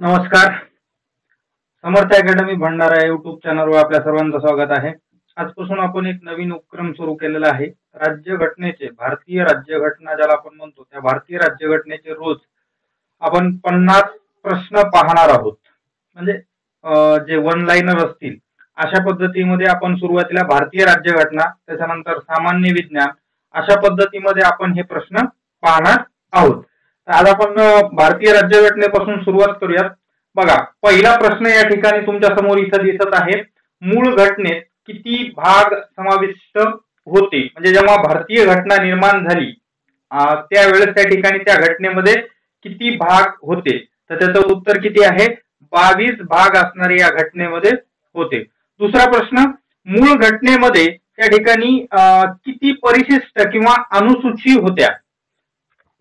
नमस्कार. समर्थ academy Bhandara YouTube चॅनलवर आपल्या सर्वांचं स्वागत आहे. आजपासून आपण एक नवीन उपक्रम सुरू केलेला आहे. राज्यघटनेचे, भारतीय राज्यघटना ज्याला आपण म्हणतो, त्या भारतीय राज्यघटनेचे रोज आपण 50 प्रश्न पाहणार आहोत. म्हणजे जे वन लाईनर असतील अशा पद्धतीमध्ये आपण सुरुवातीला भारतीय राज्यघटना, त्याच्यानंतर सामान्य विज्ञान, अशा पद्धतीमध्ये आपण हे प्रश्न पाहणार आहोत. आज आपण भारतीय राज्यघटनेपासून सुरुवात करूयात. बघा, पहिला प्रश्न या ठिकाणी तुमच्या समोर इथं दिसत आहे. मूळ घटनेत किती भाग समाविष्ट होते? म्हणजे जेव्हा भारतीय घटना निर्माण झाली त्यावेळेस त्या ठिकाणी त्या घटनेमध्ये किती भाग होते? तर त्याचं उत्तर किती आहे? 22 भाग असणारे या घटनेमध्ये होते. दुसरा प्रश्न, मूळ घटनेमध्ये त्या ठिकाणी किती परिशिष्ट किंवा अनुसूची होत्या?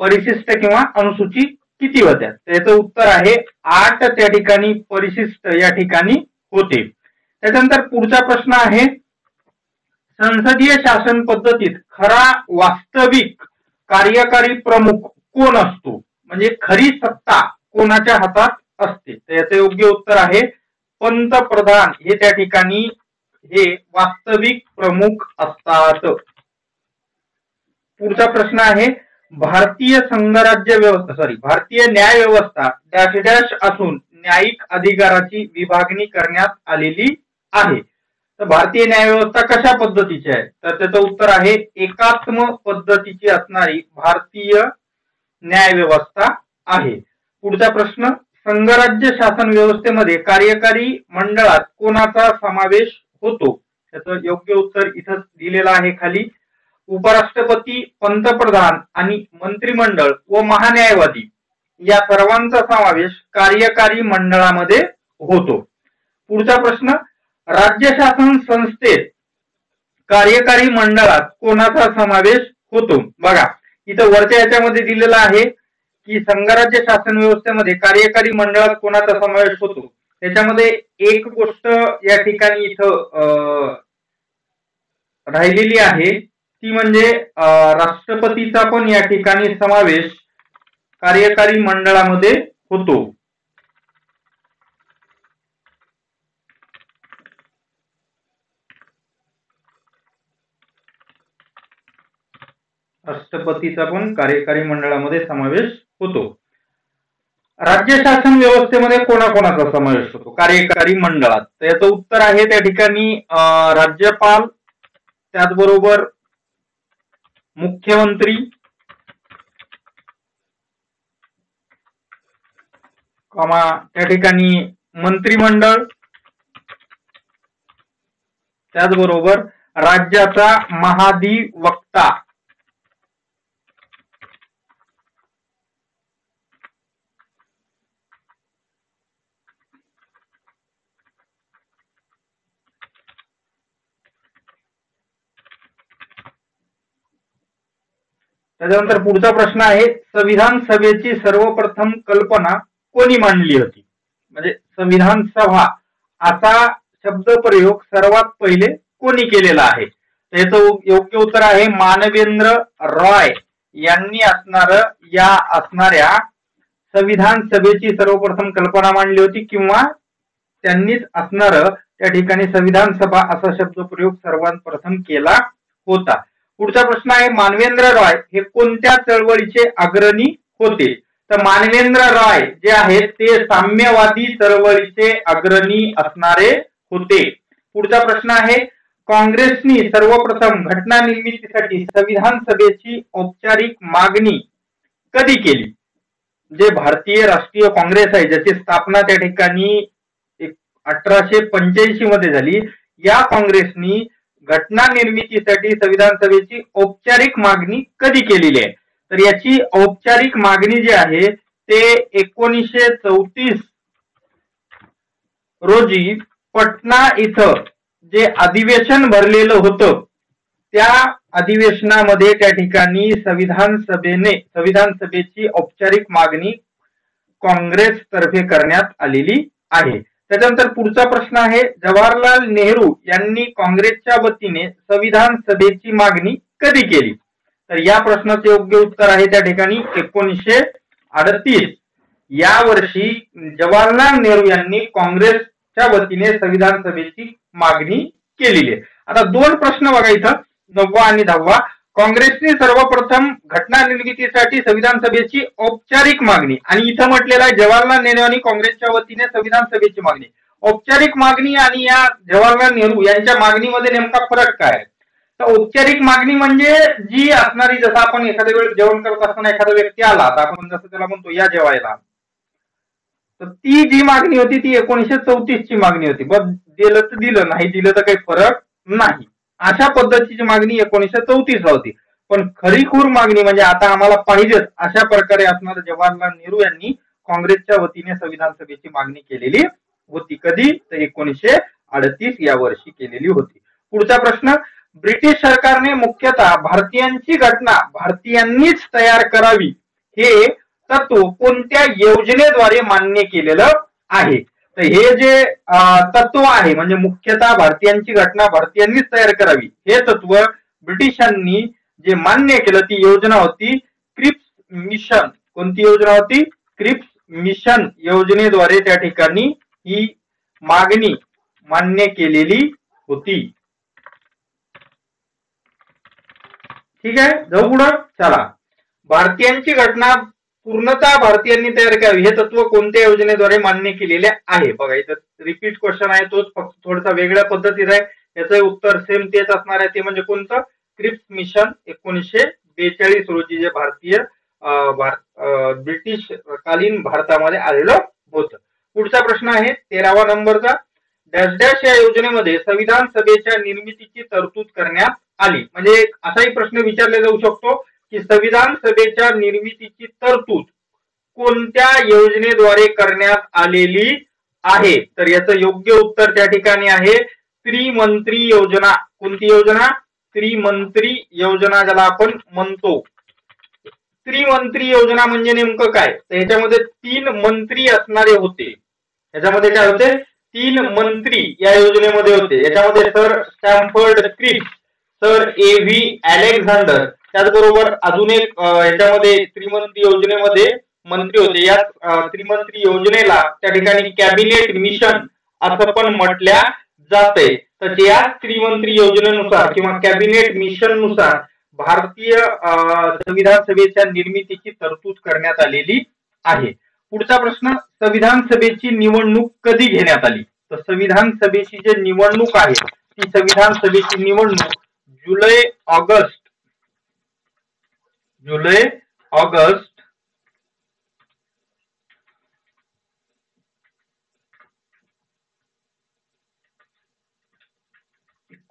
परिशिष्ट किंवा अनुसूची किती होत्या? त्याचं उत्तर आहे 8 त्या ठिकाणी परिशिष्ट या ठिकाणी होते. त्याच्यानंतर पुढचा प्रश्न आहे, संसदीय शासन पद्धतीत खरा वास्तविक कार्यकारी प्रमुख कोण असतो? म्हणजे खरी सत्ता कोणाच्या हातात असते? तर याचे योग्य उत्तर आहे पंतप्रधान हे त्या ठिकाणी हे वास्तविक प्रमुख असतात. पुढचा प्रश्न आहे, भारतीय संघराज्य व्यवस्था भारतीय न्याय व्यवस्था डॅश डॅश असून न्यायिक अधिकाराची विभागणी करण्यात आलेली आहे. तर भारतीय न्याय व्यवस्था कशा पद्धतीची आहे? तर त्याचं उत्तर आहे एकात्म पद्धतीची असणारी भारतीय न्याय व्यवस्था आहे. पुढचा प्रश्न, संघराज्य शासन व्यवस्थेमध्ये कार्यकारी मंडळात कोणाचा समावेश होतो? त्याचं योग्य उत्तर इथं दिलेलं आहे खाली. उपराष्ट्रपती, पंतप्रधान आणि मंत्रिमंडळ व महान्यायवादी या सर्वांचा समावेश कार्यकारी मंडळामध्ये होतो. पुढचा प्रश्न, राज्य शासन संस्थेत कार्यकारी मंडळात कोणाचा समावेश होतो? बघा, इथं वरच्या याच्यामध्ये दिलेलं आहे की संघराज्य शासन व्यवस्थेमध्ये कार्यकारी मंडळात कोणाचा समावेश होतो. त्याच्यामध्ये एक गोष्ट या ठिकाणी इथं राहिलेली आहे, ती म्हणजे राष्ट्रपतीचा पण या ठिकाणी समावेश कार्यकारी मंडळामध्ये होतो. राष्ट्रपतीचा पण कार्यकारी मंडळामध्ये समावेश होतो. राज्य शासन व्यवस्थेमध्ये कोणाकोणाचा समावेश होतो कार्यकारी मंडळात? तर याचं उत्तर आहे त्या ठिकाणी राज्यपाल, त्याचबरोबर मुख्यमंत्री, त्या ठिकाणी मंत्रिमंडळ, त्याचबरोबर राज्याचा महाधिवक्ता. त्याच्यानंतर पुढचा प्रश्न आहे, संविधान सभेची सर्वप्रथम कल्पना कोणी मांडली होती? म्हणजे संविधान सभा असा शब्दप्रयोग सर्वात पहिले कोणी केलेला आहे? त्याचं योग्य उत्तर आहे मानवेंद्र रॉय यांनी असणाऱ्या संविधान सभेची सर्वप्रथम कल्पना मांडली होती, किंवा त्यांनीच असणार त्या ठिकाणी संविधान सभा असा शब्दप्रयोग सर्वात प्रथम केला होता. पुढचा प्रश्न आहे, मानवेंद्र रॉय हे कोणत्या चळवळीचे अग्रणी होते? तर मानवेंद्र रॉय जे आहेत ते साम्यवादी चळवळीचे अग्रणी असणारे होते. पुढचा प्रश्न आहे, काँग्रेसनी सर्वप्रथम घटना निर्मितीसाठी संविधान सभेची औपचारिक मागणी कधी केली? जे भारतीय राष्ट्रीय काँग्रेस आहे, ज्याची स्थापना त्या ठिकाणी 1885 मध्ये झाली, या काँग्रेसनी घटना निर्मितीसाठी संविधान सभेची औपचारिक मागणी कधी केलेली आहे? तर याची औपचारिक मागणी जी आहे ते 1934 रोजी पटना इथं जे अधिवेशन भरलेलं होतं, त्या अधिवेशनामध्ये त्या ठिकाणी संविधान सभेची औपचारिक मागणी काँग्रेस तर्फे करण्यात आलेली आहे. त्याच्यानंतर पुढचा प्रश्न आहे, जवाहरलाल नेहरू यांनी काँग्रेसच्या वतीने संविधान सभेची मागणी कधी केली? तर या प्रश्नाचे योग्य उत्तर आहे त्या ठिकाणी 1938 या वर्षी जवाहरलाल नेहरू यांनी काँग्रेसच्या वतीने संविधान सभेची मागणी केलेली आहे. आता दोन प्रश्न बघा इथं, 9वा आणि 10वा. काँग्रेसने सर्वप्रथम घटना निर्मितीसाठी संविधान सभेची औपचारिक मागणी, आणि इथं म्हटलेलं आहे जवाहरलाल नेहरू आणि काँग्रेसच्या वतीने संविधान सभेची मागणी. औपचारिक मागणी आणि या जवाहरलाल नेहरू यांच्या मागणीमध्ये नेमका फरक काय आहे? तर औपचारिक मागणी म्हणजे जी असणारी, जसं आपण एखाद्या वेळेस जेवण करत असताना एखादा व्यक्ती आला तर आपण जसं त्याला म्हणतो या जेवायला, तर ती जी मागणी होती ती 1934 ची मागणी होती. बस दिलं तर दिलं, नाही दिलं तर काही फरक नाही, अशा पद्धतीची मागणी 1934 ला होती. पण खरीखूर मागणी म्हणजे आता आम्हाला पाहिजेच अशा प्रकारे असणार जवाहरलाल नेहरू यांनी काँग्रेसच्या वतीने संविधान सभेची मागणी केलेली होती. कधी? तर 1938 या वर्षी केलेली होती. पुढचा प्रश्न, ब्रिटिश सरकारने मुख्यतः भारतीयांची घटना भारतीयांनीच तयार करावी हे तत्व कोणत्या योजनेद्वारे मान्य केलेलं आहे? तर हे जे तत्व आहे म्हणजे मुख्यतः भारतीयांची घटना भारतीयांनीच तयार करावी हे तत्व ब्रिटिशांनी जे मान्य केलं ती योजना होती क्रिप्स मिशन. कोणती योजना होती? क्रिप्स मिशन योजनेद्वारे त्या ठिकाणी ही मागणी मान्य केलेली होती. ठीक आहे, जाऊ पुढं. चला, भारतीयांची घटना पूर्णतः भारतीयांनी तयार करावी हे तत्व कोणत्या योजनेद्वारे मान्य केलेले आहे? बघा इथं रिपीट क्वेश्चन आहे, तोच फक्त थोडासा वेगळ्या पद्धतीत आहे. याचं उत्तर सेम तेच असणार आहे. ते म्हणजे कोणतं? क्रिप्स मिशन 1942 रोजी जे भारतीय ब्रिटिश कालीन भारतामध्ये आलेलं होतं. पुढचा प्रश्न आहे 13वा नंबरचा, डॅश डॅश या योजनेमध्ये संविधान सभेच्या निर्मितीची तरतूद करण्यात आली. म्हणजे असाही प्रश्न विचारला जाऊ शकतो की संविधान सभेच्या निर्मितीची तरतूद कोणत्या योजनेद्वारे करण्यात आलेली आहे? तर याचं योग्य उत्तर त्या ठिकाणी आहे त्रिमंत्री योजना. कोणती योजना? त्रिमंत्री योजना, ज्याला आपण म्हणतो. त्रिमंत्री योजना म्हणजे नेमकं काय? तर ह्याच्यामध्ये 3 मंत्री असणारे होते. ह्याच्यामध्ये काय होते? 3 मंत्री या योजनेमध्ये होते. याच्यामध्ये sir Stafford Cripps, sir A.V. Alexander, त्याचबरोबर अजून एक याच्यामध्ये त्रिमंत्री योजनेमध्ये मंत्री होते. या त्रिमंत्री योजनेला त्या ठिकाणी कॅबिनेट मिशन असं पण म्हटल्या जाते. तर या त्रिमंत्री योजनेनुसार किंवा कॅबिनेट मिशन नुसार भारतीय संविधान सभेच्या निर्मितीची तरतूद करण्यात आलेली आहे. पुढचा प्रश्न, संविधान सभेची निवडणूक कधी घेण्यात आली? तर संविधान सभेची जी निवडणूक आहे ती संविधान सभेची निवडणूक जुलै ऑगस्ट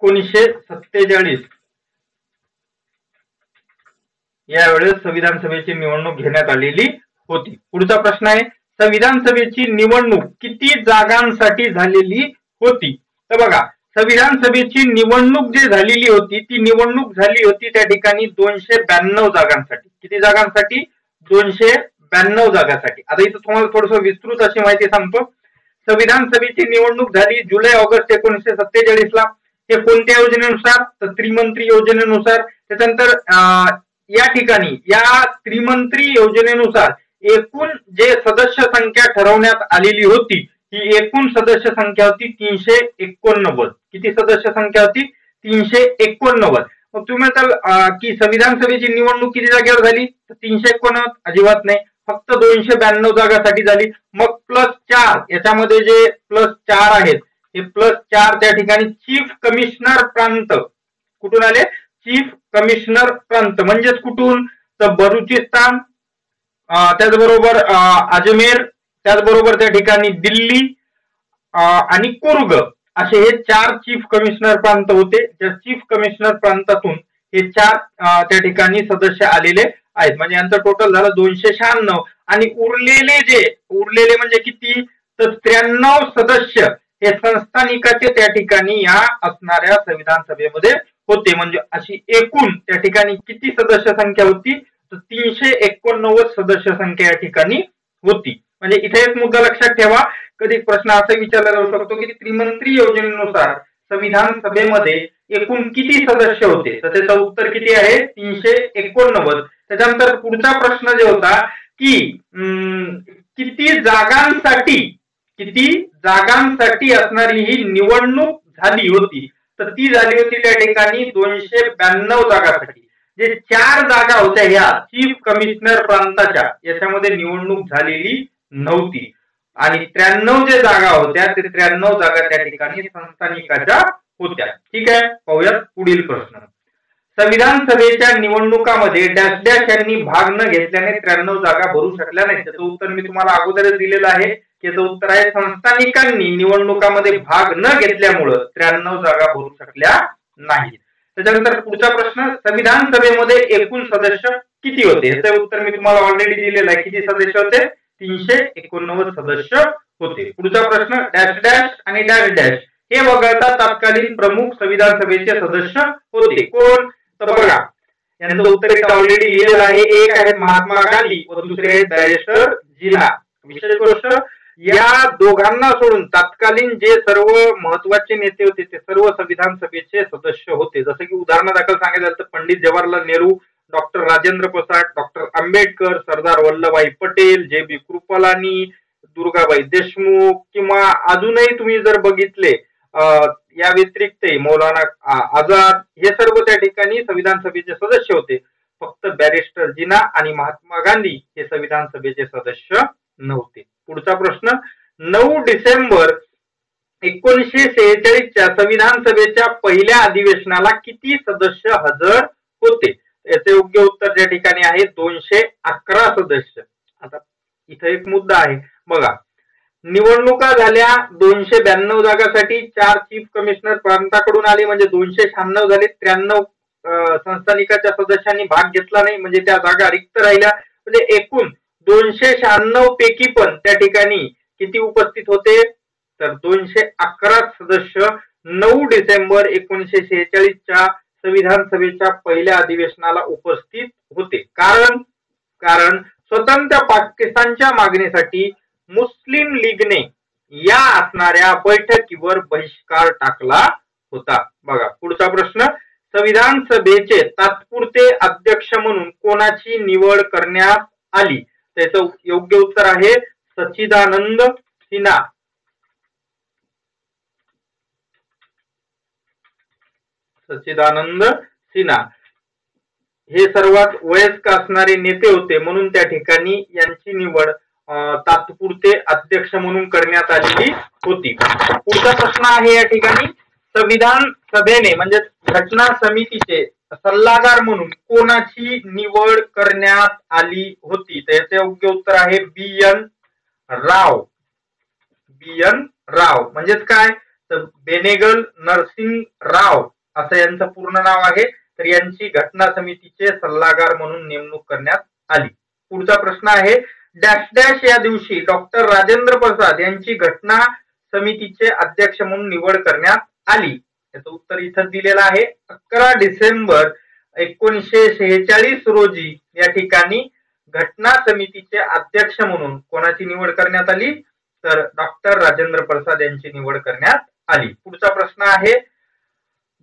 1947 यावेळेस संविधान सभेची निवडणूक घेण्यात आलेली होती. पुढचा प्रश्न आहे, संविधान सभेची निवडणूक किती जागांसाठी झालेली होती? तर बघा, संविधान सभेची निवडणूक जी झालेली होती ती निवडणूक झाली होती त्या ठिकाणी 292 जागांसाठी. किती जागांसाठी? 292 जागांसाठी. आता इथं तुम्हाला थोडस विस्तृत अशी माहिती सांगतो. संविधान सभेची निवडणूक झाली जुलै ऑगस्ट 1947 ला. हे कोणत्या योजनेनुसार? तर त्रिमंत्री योजनेनुसार. त्याच्यानंतर या ठिकाणी या त्रिमंत्री योजनेनुसार एकूण जे सदस्य संख्या ठरवण्यात आलेली होती ही एकूण सदस्य संख्या होती 389. किती सदस्य संख्या होती? 389. मग तुम्ही म्हणाल की संविधान सभेची निवडणूक किती जागेवर झाली? तर 389 अजिबात नाही, फक्त 292 जागासाठी झाली. मग +4 याच्यामध्ये जे +4 आहेत हे +4 त्या ठिकाणी चीफ कमिशनर प्रांत कुठून आले? चीफ कमिशनर प्रांत म्हणजेच कुठून? तर बलुचिस्तान, त्याचबरोबर अजमेर, त्याचबरोबर त्या ठिकाणी दिल्ली आणि कुर्ग असे हे 4 चीफ कमिशनर प्रांत होते. त्या चीफ कमिशनर प्रांतातून हे 4 त्या ठिकाणी सदस्य आलेले आहेत. म्हणजे यांचं टोटल झालं 296. आणि उरलेले म्हणजे किती? तर 93 सदस्य हे संस्थानिकाचे त्या ठिकाणी या असणाऱ्या संविधान सभेमध्ये होते. म्हणजे अशी एकूण त्या ठिकाणी किती सदस्य संख्या होती? तर 389 सदस्य संख्या या ठिकाणी होती. म्हणजे इथे एक मुद्दा लक्षात ठेवा, कधी प्रश्न असा विचारला जाऊ शकतो की त्रिमंत्री योजनेनुसार संविधान सभेमध्ये एकूण किती सदस्य होते? तर त्याचं उत्तर किती आहे? 389. त्याच्यानंतर पुढचा प्रश्न जो होता की किती जागांसाठी असणारी ही निवडणूक झाली होती, तर ती झाली होती त्या ठिकाणी 292 जागांसाठी. जे 4 जागा होत्या ह्या चीफ कमिशनर प्रांताच्या, याच्यामध्ये निवडणूक झालेली नव्हती. आणि 93 जे जागा होत्या ते 93 जागा त्या ठिकाणी संस्थानिकाच्या होत्या. ठीक आहे, पाहूयात पुढील प्रश्न. संविधान सभेच्या निवडणुकामध्ये डॅश डॅश यांनी भाग न घेतल्याने 93 जागा भरू शकल्या नाही. त्याचं उत्तर मी तुम्हाला अगोदरच दिलेलं आहे. याचं उत्तर आहे संस्थानिकांनी निवडणुकामध्ये भाग न घेतल्यामुळे 93 जागा भरू शकल्या नाहीत. त्याच्यानंतर पुढचा प्रश्न, संविधान सभेमध्ये एकूण सदस्य किती होते? याचं उत्तर मी तुम्हाला ऑलरेडी दिलेलं आहे. किती सदस्य होते? 389 सदस्य होते. पुढचा प्रश्न, डॅश डॅश आणि डॅश डॅश हे वगळता तत्कालीन प्रमुख संविधान सभेचे सदस्य होते कोण? तर बघा, यांचं उत्तर ऑलरेडी लिहिलेलं आहे. एक आहे महात्मा गांधी व दुसरे आहेत बॅरिस्टर जिना. विशेष गोष्ट, या दोघांना सोडून तत्कालीन जे सर्व महत्वाचे नेते होते ते सर्व संविधान सभेचे सदस्य होते. जसं की उदाहरणादाखल सांगायचं तर Pandit Jawaharlal Nehru, doctor Rajendra Prasad, doctor Ambedkar, Sardar Vallabhbhai Patel, JB. Kripalani, Durgabai Deshmukh, किंवा अजूनही तुम्ही जर बघितले या व्यतिरिक्त मौलाना आझाद, हे सर्व त्या ठिकाणी संविधान सभेचे सदस्य होते. फक्त बॅरिस्टर जिना आणि महात्मा गांधी हे संविधान सभेचे सदस्य नव्हते. पुढचा प्रश्न, 9 डिसेंबर 1946 च्या संविधान सभेच्या पहिल्या अधिवेशनाला किती सदस्य हजर होते? याचे योग्य उत्तर त्या ठिकाणी आहे 211 सदस्य. आता इथं एक मुद्दा आहे बघा, निवडणुका झाल्या 292 जागासाठी, 4 चीफ कमिशनर प्रांताकडून आले म्हणजे 296 झाले. 93 संस्थानिकाच्या सदस्यांनी भाग घेतला नाही म्हणजे त्या जागा रिक्त राहिल्या. म्हणजे एकूण 296 पैकी पण त्या ठिकाणी किती उपस्थित होते? तर 211 सदस्य 9 डिसेंबर 1946 च्या संविधान सभेच्या पहिल्या अधिवेशनाला उपस्थित होते. कारण स्वतंत्र पाकिस्तानच्या मागणीसाठी मुस्लिम लीगने या असणाऱ्या बैठकीवर बहिष्कार टाकला होता. बघा पुढचा प्रश्न, संविधान सभेचे तात्पुरते अध्यक्ष म्हणून कोणाची निवड करण्यात आली? त्याचं योग्य उत्तर आहे सच्चिदानंद सिन्हा. सच्चिदानंद सिन्हा हे सर्वात वयस्क असणारे नेते होते म्हणून त्या ठिकाणी यांची निवड तात्पुरते अध्यक्ष म्हणून करण्यात आलेली होती. पुढचा प्रश्न आहे या ठिकाणी, संविधान सभेने म्हणजे घटना समितीचे सल्लागार म्हणून कोणाची निवड करण्यात आली होती? त्याचे योग्य उत्तर आहे बी.एन. राव. बी.एन. राव म्हणजेच काय? तर बेनेगल नरसिंग राव असं यांचं पूर्ण नाव आहे. तर यांची घटना समितीचे सल्लागार म्हणून नेमणूक करण्यात आली. पुढचा प्रश्न आहे, डॅश डॅश या दिवशी डॉक्टर राजेंद्र प्रसाद यांची घटना समितीचे अध्यक्ष म्हणून निवड करण्यात आली. याचं उत्तर इथं दिलेलं आहे 11 डिसेंबर 1946 रोजी या ठिकाणी घटना समितीचे अध्यक्ष म्हणून कोणाची निवड करण्यात आली? तर डॉक्टर राजेंद्र प्रसाद यांची निवड करण्यात आली. पुढचा प्रश्न आहे,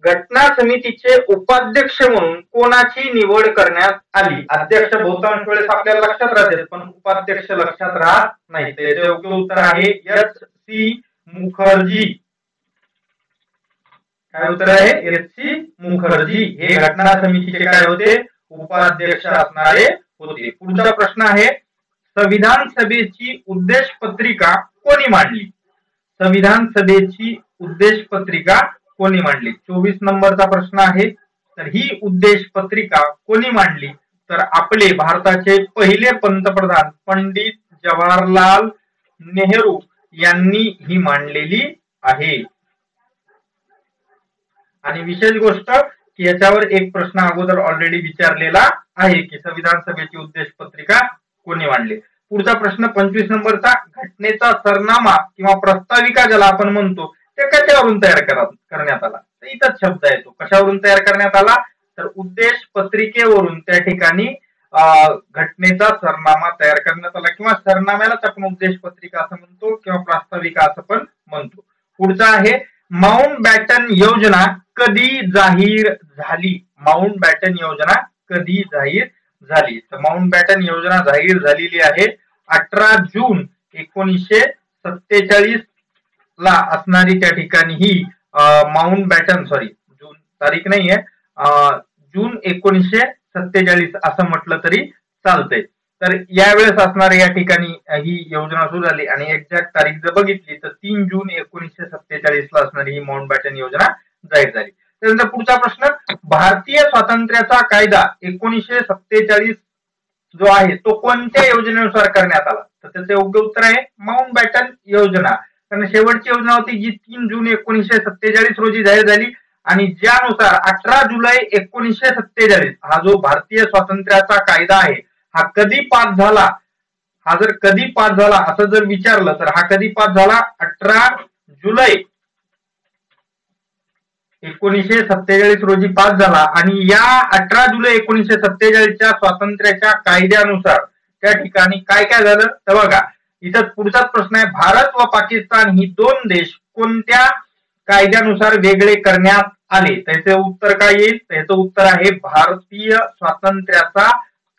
घटना समितीचे उपाध्यक्ष म्हणून कोणाची निवड करण्यात आली? अध्यक्ष बहुतांश वेळेस आपल्याला लक्षात राहते पण उपाध्यक्ष लक्षात राहत नाही. त्याचे योग्य उत्तर आहे एच.सी. मुखर्जी. काय उत्तर आहे? एच.सी. मुखर्जी हे घटना समितीचे काय होते? उपाध्यक्ष असणारे होते. पुढचा प्रश्न आहे, संविधान सभेची उद्देश पत्रिका कोणी मांडली? संविधान सभेची उद्देश पत्रिका कोणी मांडली? 24 नंबरचा प्रश्न आहे. तर ही उद्देश पत्रिका कोणी मांडली? तर आपले भारताचे पहिले पंतप्रधान पंडित जवाहरलाल नेहरू यांनी ही मांडलेली आहे. आणि विशेष गोष्ट की याच्यावर एक प्रश्न अगोदर ऑलरेडी विचारलेला आहे की संविधान सभेची उद्देश पत्रिका कोणी मांडली. पुढचा प्रश्न 25 नंबरचा, घटनेचा सरनामा किंवा प्रस्ताविका ज्याला आपण म्हणतो ते कशावरून तयार करण्यात आला? तर इथंच शब्द येतो. कशावरून तयार करण्यात आला? तर उद्देश पत्रिकेवरून त्या ठिकाणी घटनेचा सरनामा तयार करण्यात आला किंवा सरनाम्यालाच आपण उद्देश पत्रिका असं म्हणतो किंवा प्रास्ताविका असं पण म्हणतो. पुढचा आहे, माउंट बॅटन योजना कधी जाहीर झाली? माउंट बॅटन योजना कधी जाहीर झाली? तर माउंट बॅटन योजना जाहीर झालेली आहे 18 जून 1947 ला असणारी त्या ठिकाणी ही माउंट बॅटन जून तारीख नाहीये, जून 1947 असं म्हटलं तरी चालतंय. तर यावेळेस असणाऱ्या या ठिकाणी ही योजना सुरू झाली आणि एक्झॅक्ट तारीख जर बघितली तर 3 जून 1947 ला असणारी ही माउंट बॅटन योजना जाहीर झाली. त्यानंतर पुढचा प्रश्न, भारतीय स्वातंत्र्याचा कायदा 1947 जो आहे तो कोणत्या योजनेनुसार करण्यात आला? तर त्याचे योग्य उत्तर आहे माउंट बॅटन योजना. कारण शेवटची योजना होती जी 3 जून 1947 रोजी जाहीर झाली आणि ज्यानुसार 18 जुलै 1947 हा जो भारतीय स्वातंत्र्याचा कायदा आहे हा कधी पास झाला, हा जर कधी पास झाला असं जर विचारलं तर हा कधी पास झाला? 18 जुलै 1947 रोजी पास झाला. आणि या 18 जुलै 1947च्या स्वातंत्र्याच्या कायद्यानुसार त्या ठिकाणी काय काय झालं तर बघा, इथं पुढचाच प्रश्न आहे, भारत व पाकिस्तान ही दोन देश कोणत्या कायद्यानुसार वेगळे करण्यात आले? त्याचे उत्तर काय येईल? त्याचं उत्तर आहे भारतीय स्वातंत्र्याचा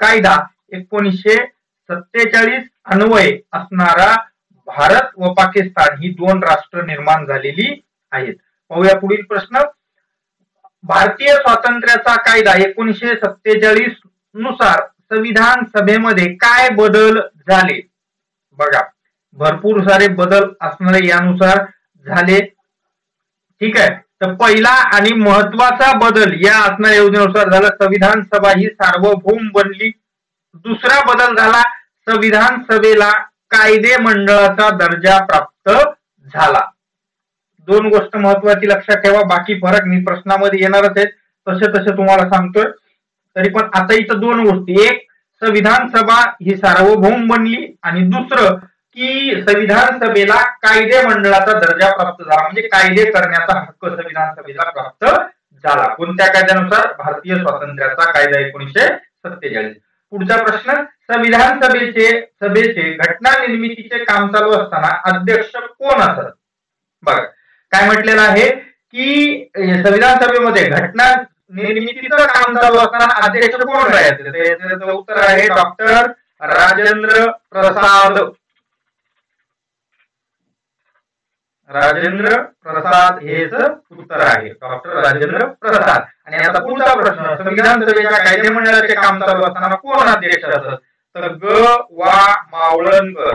कायदा 1947 अन्वये असणारा भारत व पाकिस्तान ही दोन राष्ट्र निर्माण झालेली आहेत. पाहूया पुढील प्रश्न, भारतीय स्वातंत्र्याचा कायदा 1947 नुसार संविधान सभेमध्ये काय बदल झाले? बघा, भरपूर सारे बदल असणारे यानुसार झाले. ठीक आहे, तर पहिला आणि महत्वाचा बदल या असणाऱ्या योजनेनुसार झाला, संविधान सभा ही सार्वभौम बनली. दुसरा बदल झाला, संविधान सभेला कायदे मंडळाचा दर्जा प्राप्त झाला. दोन गोष्ट महत्वाची लक्षात ठेवा, बाकी फरक मी प्रश्नामध्ये येणारच आहेत, तसे तसे तुम्हाला सांगतोय. तरी पण आता इथं दोन गोष्टी, एक संविधान सभा ही सार्वभौम बनली आणि दुसरं की संविधान सभेला कायदे मंडळाचा दर्जा प्राप्त झाला, म्हणजे कायदे करण्याचा हक्क संविधान सभेला प्राप्त झाला. कोणत्या कायद्यानुसार? भारतीय स्वातंत्र्याचा कायदा 1947. पुढचा प्रश्न, संविधान सभेचे घटना निर्मितीचे काम चालू असताना अध्यक्ष कोण असत? बघा काय म्हटलेलं आहे की संविधान सभेमध्ये घटना निर्मितीचं काम चालू असताना अध्यक्ष कोण राहायचे? त्याचं उत्तर आहे डॉक्टर राजेंद्र प्रसाद. राजेंद्र प्रसाद हेच उत्तर आहे, डॉक्टर राजेंद्र प्रसाद. आणि आता पुढचा प्रश्न, संविधान सभेच्या कायदे मंडळाचे काम चालू असताना कोण अध्यक्ष असत? तर ग वा मावळणकर.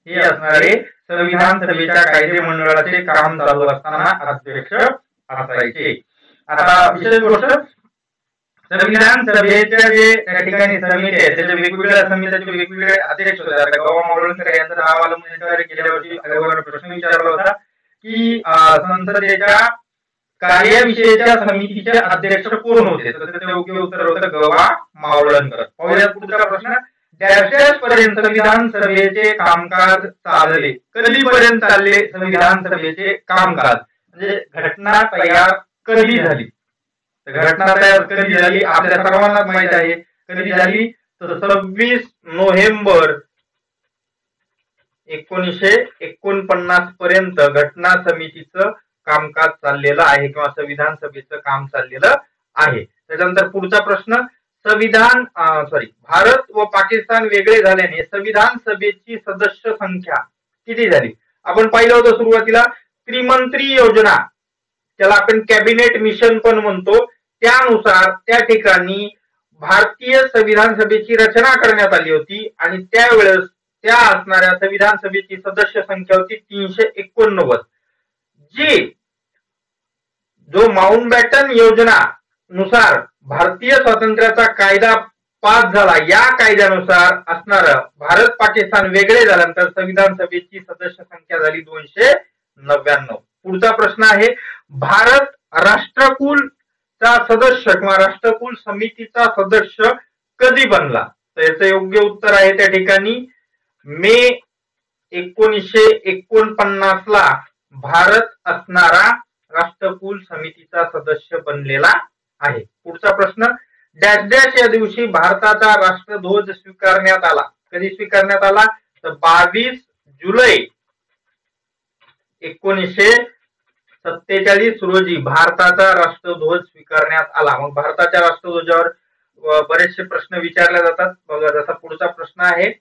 हे असणारे संविधान सभेच्या कायदे मंडळाचे काम चालू असताना अध्यक्ष असायचे. आता विशेष गोष्ट, संविधान सभेच्या जे त्या ठिकाणी समिती आहे त्याच्या वेगवेगळ्या समित्याचे वेगवेगळे अध्यक्ष होते. आता ग वा मावळणकर यांचं नाव आलं म्हणजे गेल्या वर्षी आयोगाने प्रश्न विचारला होता की संसदेच्या कार्यविषयीच्या समितीचे अध्यक्ष कोण होते? तर त्याचं योग्य उत्तर होतं ग वा मावळणकर. पाहूया पुढचा प्रश्न, डॅश पर्यंत संविधान सभेचे कामकाज चालले? कधीपर्यंत चालले संविधान सभेचे कामकाज? म्हणजे घटना तयार कधी झाली? घटना तयार कधी झाली आपल्या सर्वांनाच माहित आहे. कधी झाली? तर 26 नोव्हेंबर 1949 पर्यंत घटना समितीचं कामकाज चाललेलं आहे किंवा संविधान सभेचं काम चाललेलं आहे. त्याच्यानंतर पुढचा प्रश्न, भारत व पाकिस्तान वेगळे झाल्याने संविधान सभेची सदस्य संख्या किती झाली? आपण पाहिलं होतं सुरुवातीला त्रिमंत्री योजना, त्याला आपण कॅबिनेट मिशन पण म्हणतो, त्यानुसार त्या ठिकाणी भारतीय संविधान सभेची रचना करण्यात आली होती आणि त्यावेळेस त्या असणाऱ्या संविधान सभेची सदस्य संख्या होती 389. जो माउंट बॅटन योजना नुसार भारतीय स्वातंत्र्याचा कायदा पास झाला, या कायद्यानुसार असणार भारत पाकिस्तान वेगळे झाल्यानंतर संविधान सभेची सदस्य संख्या झाली 299. पुढचा प्रश्न आहे, भारत राष्ट्रकुल चा सदस्य किंवा राष्ट्रकुल समितीचा सदस्य कधी बनला? तर याचं योग्य उत्तर आहे त्या ठिकाणी मे 1949 ला भारत असणारा राष्ट्रकुल समितीचा सदस्य बनलेला आहे. पुढचा प्रश्न, डॅश डॅश या दिवशी भारताचा राष्ट्रध्वज स्वीकारण्यात आला? कधी स्वीकारण्यात आला? तर 22 जुलै 1947 रोजी भारताचा राष्ट्रध्वज स्वीकारण्यात आला. मग भारताच्या राष्ट्रध्वजावर बरेचसे प्रश्न विचारले जातात. बघा, जसा पुढचा प्रश्न आहे,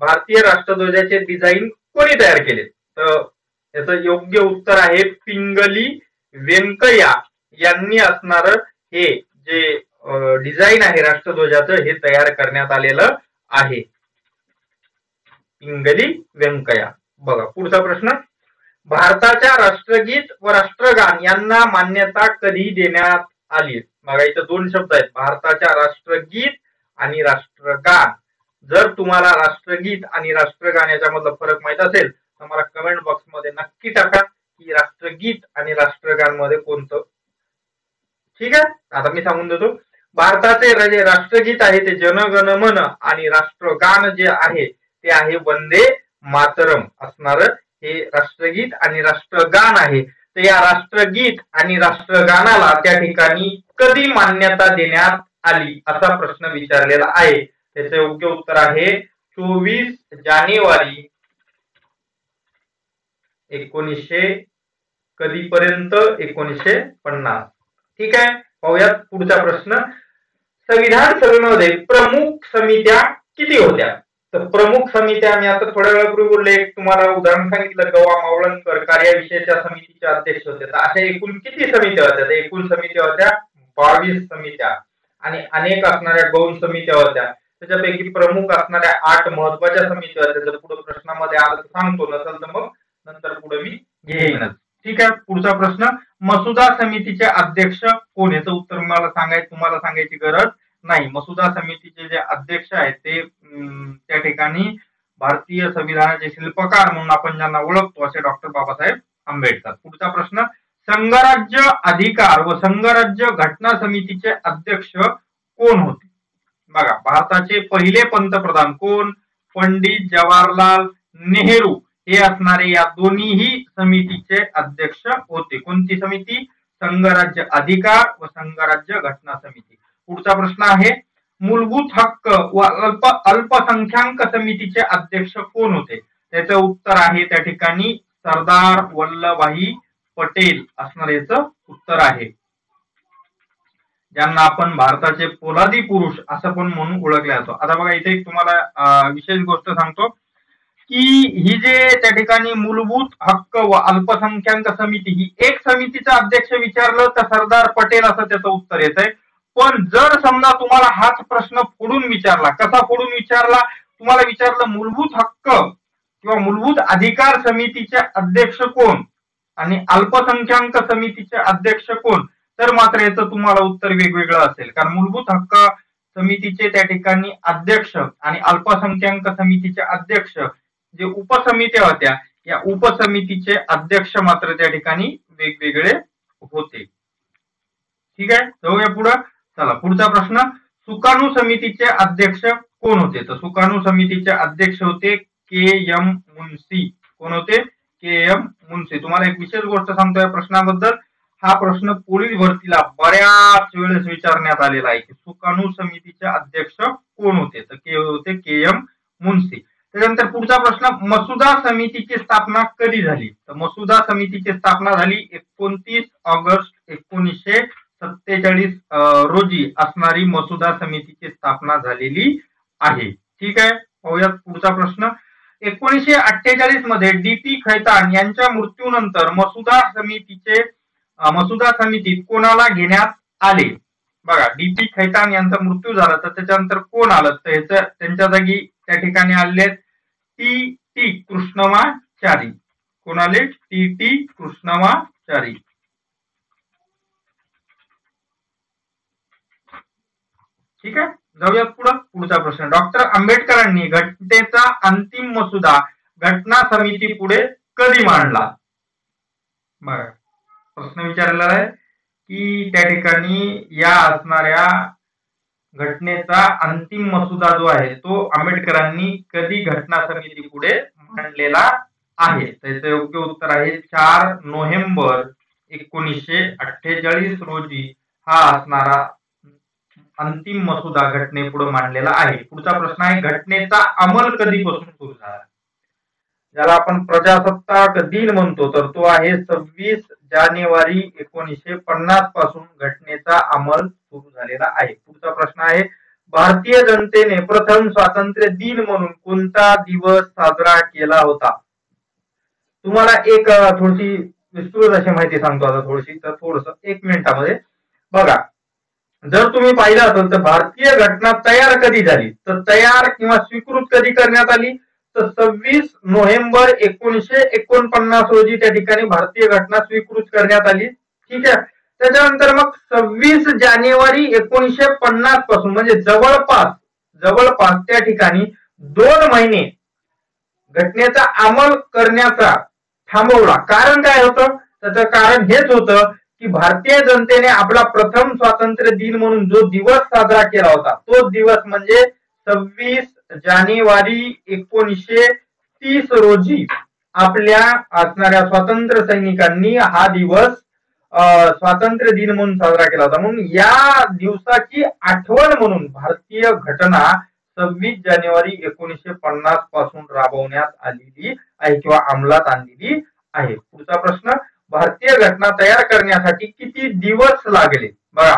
भारतीय राष्ट्रध्वजाचे डिझाईन कोणी तयार केले? तर याचं योग्य उत्तर आहे पिंगली व्यंकय्या यांनी असणार हे जे डिझाईन आहे राष्ट्रध्वजाचं हे तयार करण्यात आलेलं आहे. पिंगली व्यंकय्या. बघा पुढचा प्रश्न, भारताच्या राष्ट्रगीत व राष्ट्रगान यांना मान्यता कधी देण्यात आली? बघा इथं दोन शब्द आहेत, भारताच्या राष्ट्रगीत आणि राष्ट्रगान. जर तुम्हाला राष्ट्रगीत आणि राष्ट्रगान याच्यामधला फरक माहित असेल तर मला कमेंट बॉक्स मध्ये नक्की टाका की राष्ट्रगीत आणि राष्ट्रगान मध्ये कोणतं. ठीक आहे, आता मी सांगून देतो. भारताचे जे राष्ट्रगीत आहे ते जन गण मन आणि राष्ट्रगान जे आहे ते आहे वंदे मातरम असणार हे राष्ट्रगीत आणि राष्ट्रगान आहे. तर या राष्ट्रगीत आणि राष्ट्रगानाला त्या ठिकाणी कधी मान्यता देण्यात आली असा प्रश्न विचारलेला आहे. त्याचे योग्य उत्तर आहे 24 जानेवारी 1900 कधीपर्यंत 1950. ठीक आहे, पाहूयात पुढचा प्रश्न. संविधान सभेमध्ये प्रमुख समित्या किती होत्या? तर प्रमुख समित्या मी आता थोड्या वेळापूर्वी बोलले, तुम्हाला उदाहरण सांगितलं, गवा मावळणकर कार्याविषयीच्या समितीचे अध्यक्ष होते. तर अशा एकूण किती समित्या होत्या? तर एकूण समित्या होत्या 22 समित्या आणि अनेक असणाऱ्या गौण समित्या होत्या. त्याच्यापैकी प्रमुख असणाऱ्या 8 महत्वाच्या समित्या होत्या. जर पुढे प्रश्नामध्ये आलं तर सांगतो, नसेल तर मग नंतर पुढे मी घेईनच. ठीक आहे, पुढचा प्रश्न, मसुदा समितीचे अध्यक्ष कोण? याचं उत्तर मला तुम्हाला सांगायची गरज नाही. मसुदा समितीचे जे अध्यक्ष आहेत ते त्या ठिकाणी भारतीय संविधानाचे शिल्पकार म्हणून आपण ज्यांना ओळखतो असे डॉक्टर बाबासाहेब आंबेडकर. पुढचा प्रश्न, संघराज्य अधिकार व संघराज्य घटना समितीचे अध्यक्ष कोण होते? बघा, भारताचे पहिले पंतप्रधान कोण? पंडित जवाहरलाल नेहरू हे असणारे या दोन्हीही समितीचे अध्यक्ष होते. कोणती समिती? संघराज्य अधिकार व संघराज्य घटना समिती. पुढचा प्रश्न आहे, मूलभूत हक्क व अल्पसंख्याक समितीचे अध्यक्ष कोण होते? त्याचं उत्तर आहे त्या ठिकाणी सरदार वल्लभभाई पटेल असणार याचं उत्तर आहे, ज्यांना आपण भारताचे पोलादी पुरुष असं पण म्हणून ओळखले जातो. आता बघा इथे एक तुम्हाला विशेष गोष्ट सांगतो की ही जे त्या ठिकाणी मूलभूत हक्क व अल्पसंख्याक समिती ही एक समितीचा अध्यक्ष विचारलं तर सरदार पटेल असं त्याचं उत्तर येत आहे. पण जर समजा तुम्हाला हाच प्रश्न फोडून विचारला, कसा फोडून विचारला? तुम्हाला विचारलं मूलभूत हक्क किंवा मूलभूत अधिकार समितीचे अध्यक्ष कोण आणि अल्पसंख्याक समितीचे अध्यक्ष कोण, तर मात्र याचं तुम्हाला उत्तर वेगवेगळं असेल. कारण मूलभूत हक्क समितीचे त्या ठिकाणी अध्यक्ष आणि अल्पसंख्याक समितीचे अध्यक्ष जे उपसमित्या होत्या या उपसमितीचे अध्यक्ष मात्र त्या ठिकाणी वेगवेगळे होते. ठीक आहे, जाऊया पुढे. चला पुढचा प्रश्न, सुकाणू समितीचे अध्यक्ष कोण होते? तर सुकाणू समितीचे अध्यक्ष होते के.एम. मुन्शी. कोण होते? के.एम. मुन्शी. तुम्हाला एक विशेष गोष्ट सांगतो या प्रश्नाबद्दल. हा प्रश्न पोलीस भरतीला बऱ्याच वेळेस विचारण्यात आलेला आहे की सुकाणू समितीचे अध्यक्ष कोण होते? तर होते के.एम. मुन्शी. त्यानंतर पुढचा प्रश्न, मसुदा समितीची स्थापना कधी झाली? तर मसुदा समितीची स्थापना झाली 29 ऑगस्ट 1947 रोजी असणारी मसुदा समितीची स्थापना झालेली आहे. ठीक आहे, पाहूयात पुढचा प्रश्न. 1948 मध्ये डी.पी. खैतान यांच्या मृत्यूनंतर मसुदा समितीत कोणाला घेण्यात आले? बघा, डी.पी. खैतान यांचा मृत्यू झाला तर त्याच्यानंतर कोण आलं? तर त्यांच्या जागी त्या ठिकाणी आले टी.टी. कृष्णमाचारी. कोण आले? टी.टी. कृष्णमाचारी. ठीक आहे, जाऊयात पुढचा प्रश्न. डॉक्टर आंबेडकरांनी घटनेचा अंतिम मसुदा घटना समिती पुढे कधी मांडला? बघा, प्रश्न विचारलेला आहे की त्या ठिकाणी या असणाऱ्या घटनेचा अंतिम मसुदा जो आहे तो आंबेडकरांनी कधी घटना समिती पुढे मांडलेला आहे? त्याचं योग्य उत्तर आहे 4 नोव्हेंबर 1948 रोजी हा असणारा अंतिम मसुदा घटनेपुढे मांडलेला आहे. पुढचा प्रश्न आहे, घटनेचा अंमल कधीपासून सुरू झाला? ज्याला आपण प्रजासत्ताक दिन म्हणतो, तर तो आहे 26 जानेवारी 1950 पासून घटनेचा अंमल सुरू झालेला आहे. पुढचा प्रश्न आहे, भारतीय जनतेने प्रथम स्वातंत्र्य दिन म्हणून कोणता दिवस साजरा केला होता? तुम्हाला एक थोडीशी विस्तृत अशी माहिती सांगतो आता थोडीशी, तर थोडस 1 मिनिटामध्ये बघा. जर तुम्ही पाहिलं असेल तर भारतीय घटना तयार कधी झाली, तर तयार किंवा स्वीकृत कधी करण्यात आली, तर 26 नोव्हेंबर 1949 रोजी त्या ठिकाणी भारतीय घटना स्वीकृत करण्यात आली. ठीक आहे. त्याच्यानंतर मग 26 जानेवारी 1950 पासून म्हणजे जवळपास त्या ठिकाणी 2 महिने घटनेचा अंमल करण्याचा थांबवला. कारण काय होतं? त्याचं कारण हेच होतं की भारतीय जनतेने आपला प्रथम स्वातंत्र्य दिन म्हणून जो दिवस साजरा केला होता, तो दिवस म्हणजे 26 जानेवारी 1930 रोजी आपल्या असणाऱ्या स्वातंत्र्य सैनिकांनी हा दिवस स्वातंत्र्य दिन म्हणून साजरा केला होता. म्हणून या दिवसाची आठवण म्हणून भारतीय घटना 26 जानेवारी 1950 पासून राबवण्यात आलेली आहे किंवा अंमलात आणलेली आहे. पुढचा प्रश्न, भारतीय घटना तयार करण्यासाठी किती दिवस लागले? बघा,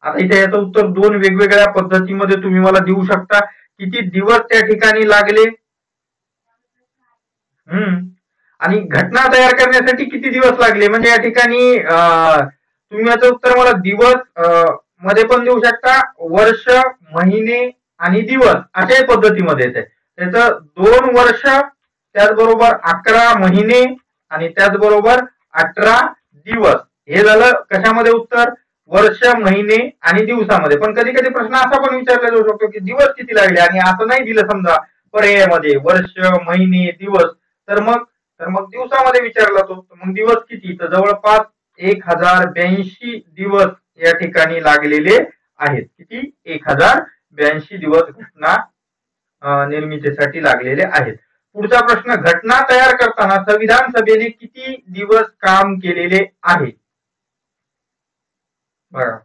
आता इथे याचं उत्तर 2 वेगवेगळ्या पद्धतीमध्ये तुम्ही मला देऊ शकता. किती दिवस त्या ठिकाणी लागले आणि घटना तयार करण्यासाठी किती दिवस लागले, म्हणजे या ठिकाणी तुम्ही याचं उत्तर मला दिवस मध्ये पण देऊ शकता, वर्ष, महिने आणि दिवस अशाही पद्धतीमध्ये येते. त्याचं 2 वर्ष, त्याचबरोबर 11 महिने आणि त्याचबरोबर 18 दिवस. हे झालं कशामध्ये उत्तर? वर्ष, महिने आणि दिवसामध्ये. पण कधी कधी प्रश्न असा पण विचारला जाऊ शकतो की दिवस किती लागले, आणि असं नाही दिलं समजा पर्यायामध्ये वर्ष, महिने, दिवस, तर मग दिवसामध्ये विचारला तो, मग दिवस किती? तर जवळपास 1082 दिवस या ठिकाणी लागलेले आहेत. किती? 1082 दिवस घटना निर्मितीसाठी लागलेले आहेत. पुढचा प्रश्न, घटना तयार करताना संविधान सभेने किती दिवस काम केलेले आहे? बघा,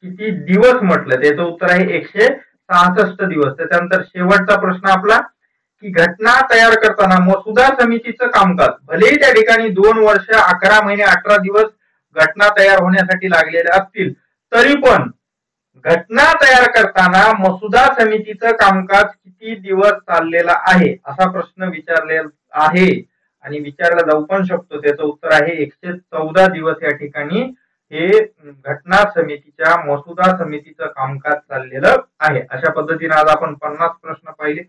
किती दिवस म्हटलं, त्याचं उत्तर आहे 166 दिवस. त्याच्यानंतर शेवटचा प्रश्न आपला, की घटना तयार करताना मसुदा समितीचं कामकाज भलेही त्या ठिकाणी 2 वर्ष, 11 महिने, 18 दिवस घटना तयार होण्यासाठी लागलेले असतील, तरी पण घटना तयार करताना मसुदा समितीचं कामकाज किती दिवस चाललेला आहे असा प्रश्न विचारलेला आहे आणि विचारला जाऊ पण शकतो. त्याचं उत्तर आहे 114 दिवस या ठिकाणी हे घटना समितीच्या मसुदा समितीचं कामकाज चाललेलं आहे. अशा पद्धतीने आज आपण 50 प्रश्न पाहिले.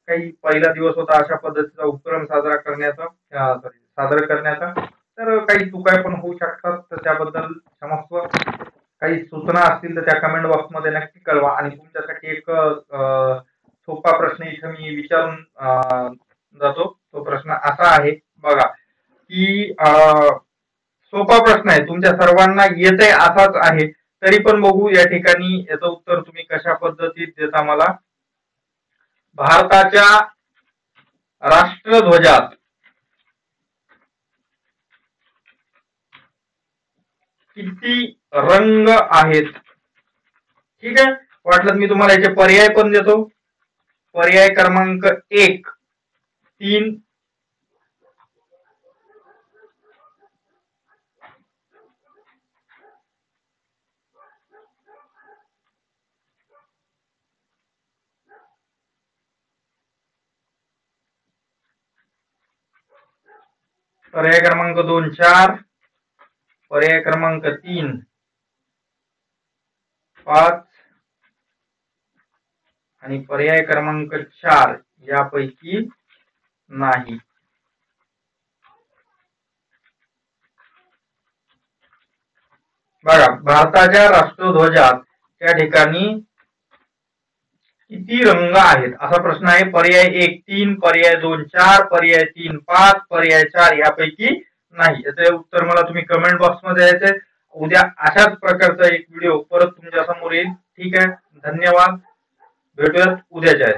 काही पहिला दिवस होता अशा पद्धतीचा उपक्रम साजरा करण्याचा, तर काही चुका पण होऊ शकतात, तर त्याबद्दल क्षमस्व. काही सूचना असतील तर त्या कमेंट बॉक्स मध्ये नक्की कळवा. आणि तुमच्यासाठी एक सोपा प्रश्न इथे मी विचारून जातो. तो प्रश्न असा आहे, बघा, की सोपा प्रश्न आहे, तुमच्या सर्वांना येत आहे असाच आहे, तरी पण बघू या ठिकाणी याचं उत्तर तुम्ही कशा पद्धतीत देता मला. भारताच्या राष्ट्रध्वजात किती रंग आहेत? ठीक आहे, वाटलं मी तुम्हाला याचे पर्याय पण देतो. पर्याय क्रमांक 1 3, पर्याय क्रमांक 2 4, पर्याय क्रमांक 3 5 आणि पर्याय क्रमांक 4 यापैकी नाही. बघा, भारताच्या राष्ट्रध्वजात त्या ठिकाणी किती रंग आहेत असा प्रश्न आहे. पर्याय 1 3, पर्याय 2 4, पर्याय 3 5, पर्याय 4 यापैकी नाही. याचे उत्तर मला तुम्ही कमेंट बॉक्स मध्ये द्यायचे. उद्या अशाच प्रकारचा एक व्हिडिओ परत तुमच्या समोर येईल. ठीक आहे, धन्यवाद. भेटूयात उद्याच्या